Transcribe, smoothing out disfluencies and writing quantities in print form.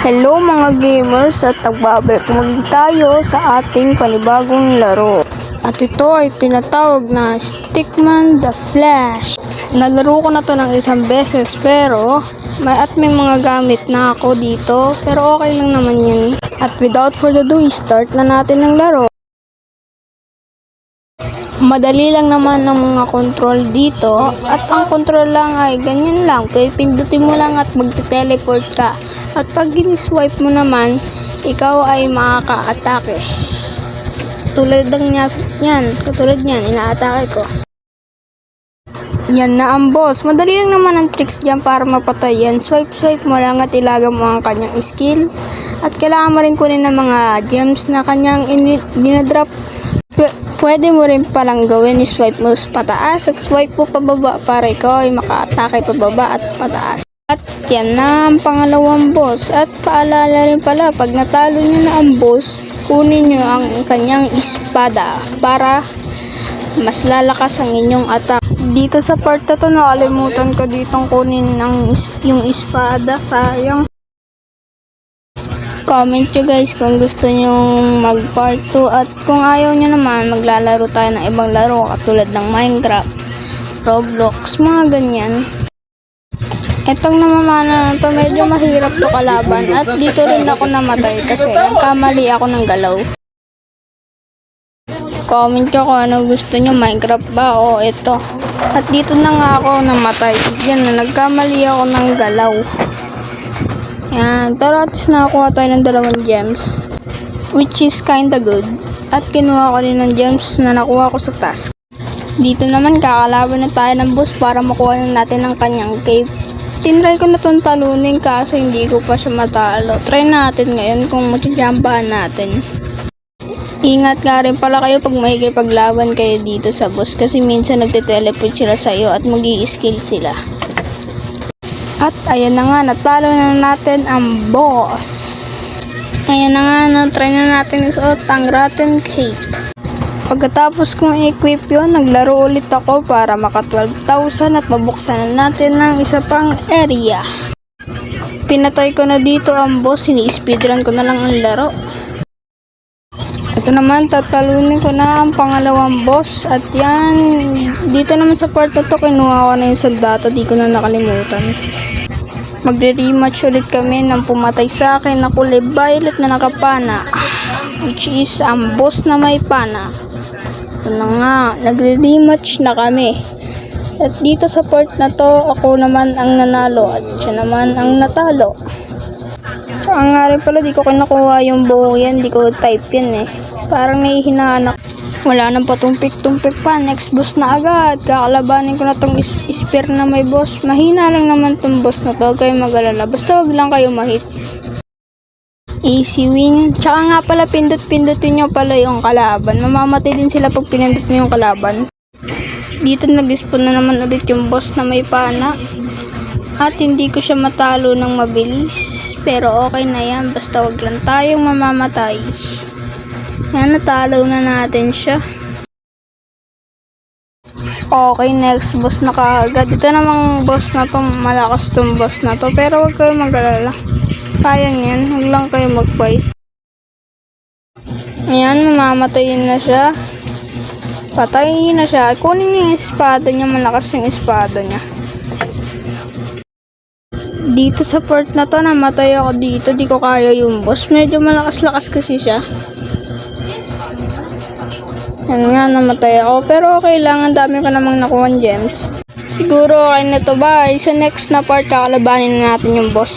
Hello mga gamers at nagbabalik muli tayo sa ating panibagong laro. At ito ay tinatawag na Stickman the Flash. Nalaro ko na to ng isang beses pero may mga gamit na ako dito pero okay lang naman yun. At without further ado, start na natin ng laro. Madali lang naman ang mga control dito at ang control lang ay ganyan lang, pipindutin mo lang at magte-teleport ka at pag in-swipe mo naman ikaw ay makaka-atake katulad niyan, ina-atake ko. Yan na ang boss. Madali lang naman ang tricks dyan para mapatay yan. Swipe mo lang at ilaga mo ang kanyang skill at kailangan mo rin kunin ng mga gems na kanyang dinadrop. Pwede mo rin palang gawin, swipe mo pataas at swipe mo pababa para ikaw ay maka-atake pababa at pataas. At yan na ang pangalawang boss. At paalala rin pala, pag natalo nyo na ang boss, kunin nyo ang kanyang espada para mas lalakas ang inyong attack. Dito sa part na to, nakalimutan ko ditong kunin yung espada, sayang. Comment nyo guys kung gusto nyo mag part 2 at kung ayaw nyo naman maglalaro tayo ng ibang laro katulad ng Minecraft, Roblox, mga ganyan. Etong namamana na to medyo mahirap to kalaban at dito rin ako namatay kasi nagkamali ako ng galaw. Comment nyo kung ano gusto nyo, Minecraft ba o ito. At dito na nga ako namatay, yan na nagkamali ako ng galaw. Yan, pero at least nakakuha tayo ng 2 gems which is kinda good at kinuha ko rin ng gems na nakuha ko sa task. Dito naman kakalaban na tayo ng boss para makuha na natin ang kanyang cave. Tinry ko na itong talunin kaso hindi ko pa siya matalo. Try natin ngayon kung matijambahan natin. Ingat nga rin pala kayo pag makikipaglaban kayo dito sa boss kasi minsan nagte-teleport sila sa iyo at magi-skill sila. At ayan na nga, natalo na natin ang boss. Ayan na nga, na-try na natin isuot ang Rotten Cape. Pagkatapos kong equip yun, naglaro ulit ako para maka 12,000 at mabuksan na natin ng isa pang area. Pinatay ko na dito ang boss, ini-speedrun ko na lang ang laro. Ito naman, tatalunin ko na ang pangalawang boss at yan, dito naman sa part na to, kinuha ko na yung soldado, di ko na nakalimutan. Magre-rematch ulit kami ng pumatay sa akin na kulay violet na nakapana, which is ang boss na may pana. Ito na nga, nagre-rematch na kami. At dito sa part na to, ako naman ang nanalo at siya naman ang natalo. Tsaka nga rin pala, di ko kinukuha yung bow yan, di ko type yan eh. Parang nahihinaan ako. Wala nang patumpik-tumpik pa, next boss na agad. Kakalabanin ko na tong spear na may boss. Mahina lang naman tong boss na to, huwag kayong mag-alala. Basta wag lang kayo ma-hit. Easy win. Tsaka nga pala, pindot-pindutin nyo pala yung kalaban. Mamamatay din sila pag pinindot nyo yung kalaban. Dito nag-spawn na naman ulit yung boss na may pana. At hindi ko siya matalo ng mabilis. Pero okay na yan, basta wag lang tayong mamamatay. Yan, natalo na natin siya. Okay, next boss na kaagad. Ito namang boss na to, malakas tong boss na to. Pero huwag kayo mag-alala. Kaya yan, huwag lang kayo mag-fight. Ayan, mamamatayin na siya. Patayin na siya. Kunin niya yung espada niya, malakas yung espada niya. Dito sa part na to, namatay ako dito. Di ko kaya yung boss. Medyo malakas-lakas kasi siya. Yan nga, namatay ako. Pero okay lang, ang dami ko namang nakuha gems. Siguro okay na to, bye. Sa next na part, kakalabanin na natin yung boss.